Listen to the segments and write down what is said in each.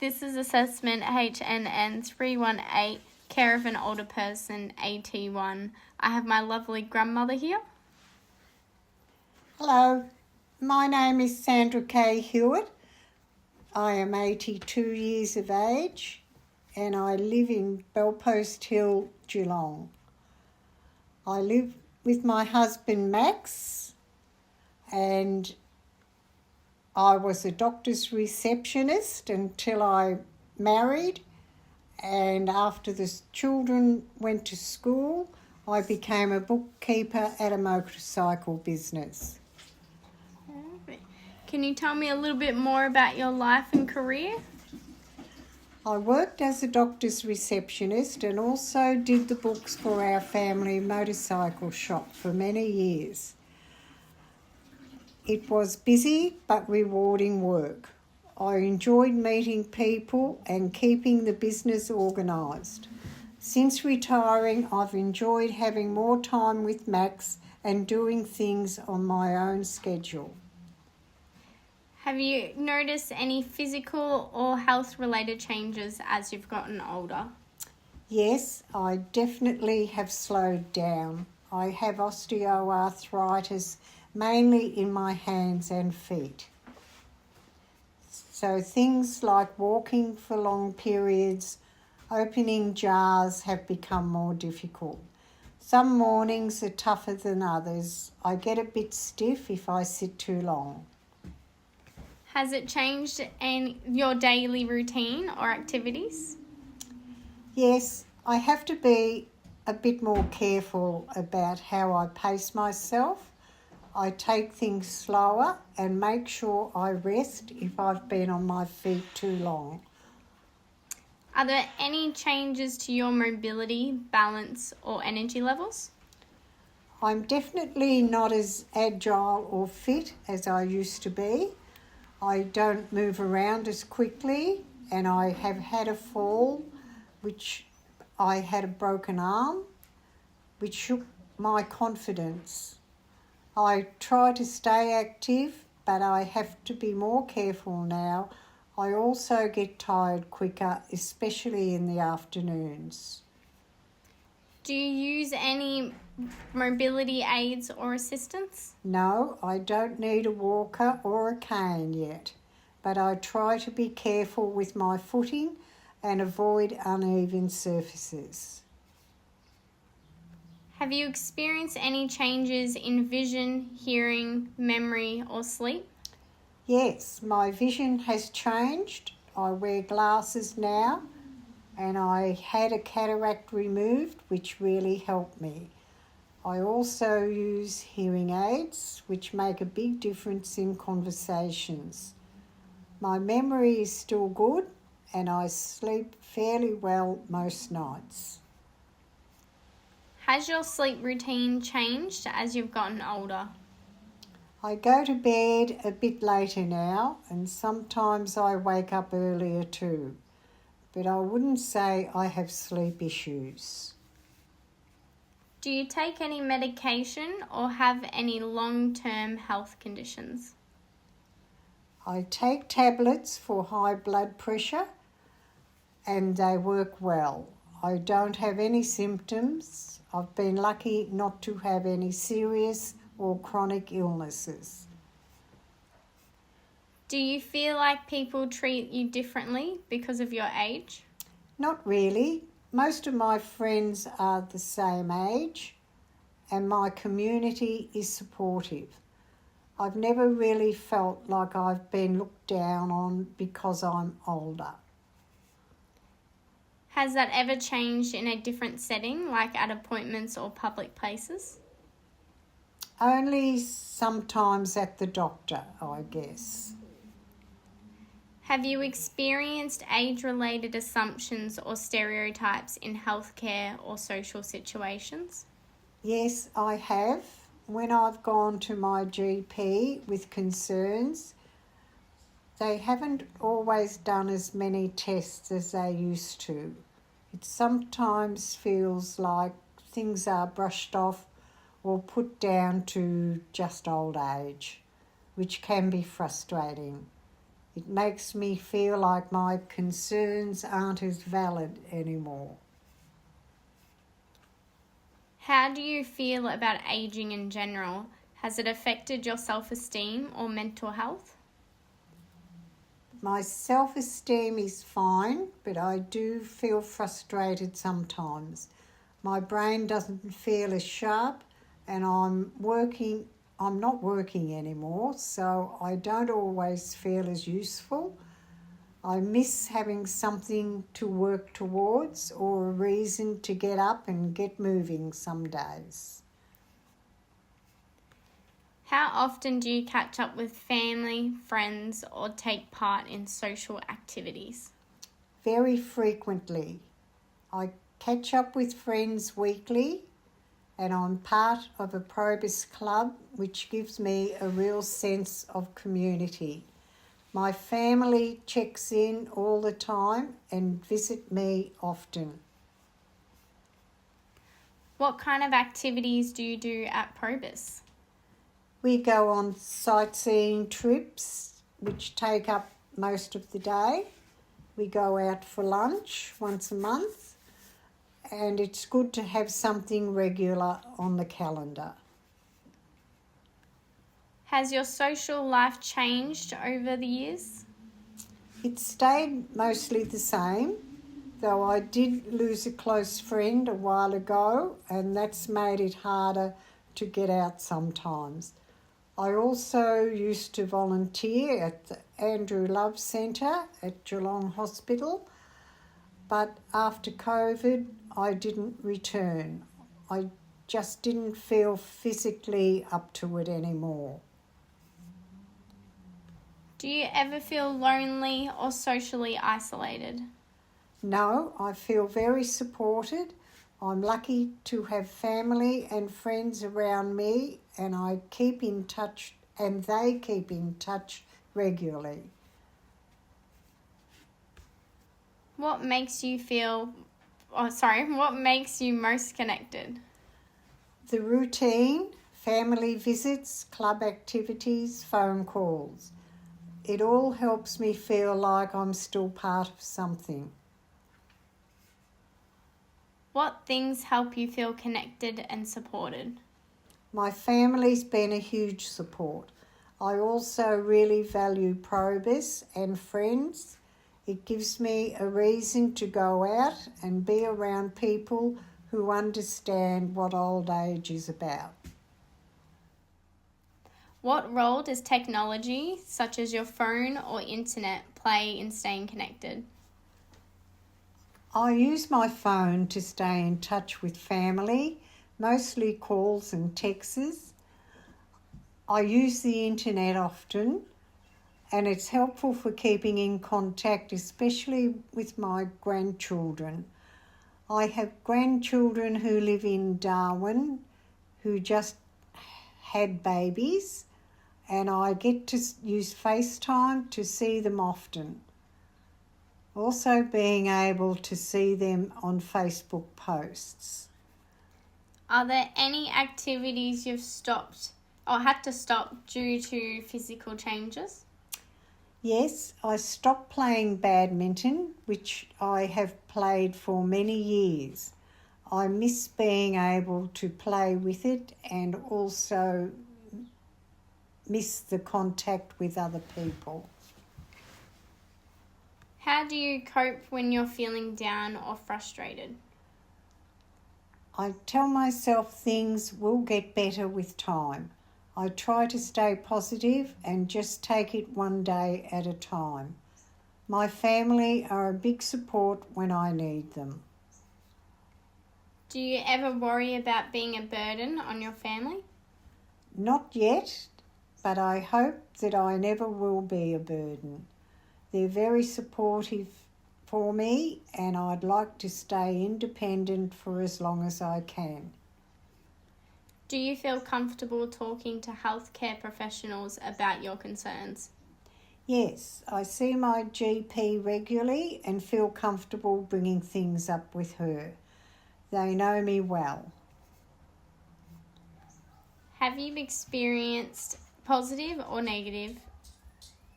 This is assessment HNN 318, care of an older person, AT1. I have my lovely grandmother here. Hello, my name is Sandra Kay Hewitt. I am 82 years of age and I live in Bellpost Hill, Geelong. I live with my husband Max and I was a doctor's receptionist until I married, and after the children went to school I became a bookkeeper at a motorcycle business. Can you tell me a little bit more about your life and career? I worked as a doctor's receptionist and also did the books for our family motorcycle shop for many years. It was busy but rewarding work. I enjoyed meeting people and keeping the business organised. Since retiring, I've enjoyed having more time with Max and doing things on my own schedule. Have you noticed any physical or health-related changes as you've gotten older? Yes, I definitely have slowed down. I have osteoarthritis mainly in my hands and feet. So things like walking for long periods, opening jars have become more difficult. Some mornings are tougher than others. I get a bit stiff if I sit too long. Has it changed in your daily routine or activities? Yes, I have to be a bit more careful about how I pace myself. I take things slower and make sure I rest if I've been on my feet too long. Are there any changes to your mobility, balance, or energy levels? I'm definitely not as agile or fit as I used to be. I don't move around as quickly and I have had a fall, which I had a broken arm, which shook my confidence. I try to stay active, but I have to be more careful now. I also get tired quicker, especially in the afternoons. Do you use any mobility aids or assistance? No, I don't need a walker or a cane yet, but I try to be careful with my footing and avoid uneven surfaces. Have you experienced any changes in vision, hearing, memory, or sleep? Yes, my vision has changed. I wear glasses now and I had a cataract removed, which really helped me. I also use hearing aids, which make a big difference in conversations. My memory is still good and I sleep fairly well most nights. Has your sleep routine changed as you've gotten older? I go to bed a bit later now and sometimes I wake up earlier too, but I wouldn't say I have sleep issues. Do you take any medication or have any long-term health conditions? I take tablets for high blood pressure and they work well. I don't have any symptoms. I've been lucky not to have any serious or chronic illnesses. Do you feel like people treat you differently because of your age? Not really. Most of my friends are the same age and my community is supportive. I've never really felt like I've been looked down on because I'm older. Has that ever changed in a different setting, like at appointments or public places? Only sometimes at the doctor, I guess. Have you experienced age-related assumptions or stereotypes in healthcare or social situations? Yes, I have. When I've gone to my GP with concerns, they haven't always done as many tests as they used to. It sometimes feels like things are brushed off or put down to just old age, which can be frustrating. It makes me feel like my concerns aren't as valid anymore. How do you feel about aging in general? Has it affected your self-esteem or mental health? My self-esteem is fine, but I do feel frustrated sometimes. My brain doesn't feel as sharp, and I'm not working anymore, so I don't always feel as useful. I miss having something to work towards or a reason to get up and get moving some days. How often do you catch up with family, friends, or take part in social activities? Very frequently. I catch up with friends weekly, and I'm part of a Probus club, which gives me a real sense of community. My family checks in all the time and visit me often. What kind of activities do you do at Probus? We go on sightseeing trips, which take up most of the day. We go out for lunch once a month, and it's good to have something regular on the calendar. Has your social life changed over the years? It stayed mostly the same, though I did lose a close friend a while ago, and that's made it harder to get out sometimes. I also used to volunteer at the Andrew Love Centre at Geelong Hospital, but after COVID I didn't return. I just didn't feel physically up to it anymore. Do you ever feel lonely or socially isolated? No, I feel very supported. I'm lucky to have family and friends around me, and I keep in touch, and they keep in touch regularly. What makes you most connected? The routine, family visits, club activities, phone calls. It all helps me feel like I'm still part of something. What things help you feel connected and supported? My family's been a huge support. I also really value Probus and friends. It gives me a reason to go out and be around people who understand what old age is about. What role does technology, such as your phone or internet, play in staying connected? I use my phone to stay in touch with family, mostly calls and texts. I use the internet often, and it's helpful for keeping in contact, especially with my grandchildren. I have grandchildren who live in Darwin who just had babies, and I get to use FaceTime to see them often. Also being able to see them on Facebook posts. Are there any activities you've stopped or had to stop due to physical changes? Yes, I stopped playing badminton, which I have played for many years. I miss being able to play with it and also miss the contact with other people. How do you cope when you're feeling down or frustrated? I tell myself things will get better with time. I try to stay positive and just take it one day at a time. My family are a big support when I need them. Do you ever worry about being a burden on your family? Not yet, but I hope that I never will be a burden. They're very supportive for me, and I'd like to stay independent for as long as I can. Do you feel comfortable talking to healthcare professionals about your concerns? Yes, I see my GP regularly and feel comfortable bringing things up with her. They know me well. Have you experienced positive or negative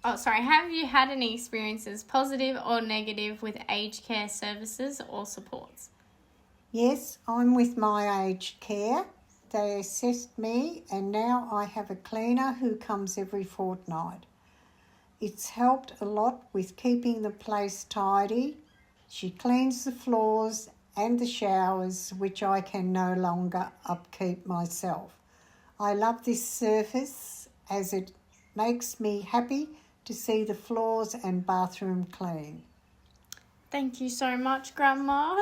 Have you had any experiences, positive or negative, with aged care services or supports? Yes, I'm with my aged care. They assessed me and now I have a cleaner who comes every fortnight. It's helped a lot with keeping the place tidy. She cleans the floors and the showers, which I can no longer upkeep myself. I love this service as it makes me happy to see the floors and bathroom clean. Thank you so much, Grandma.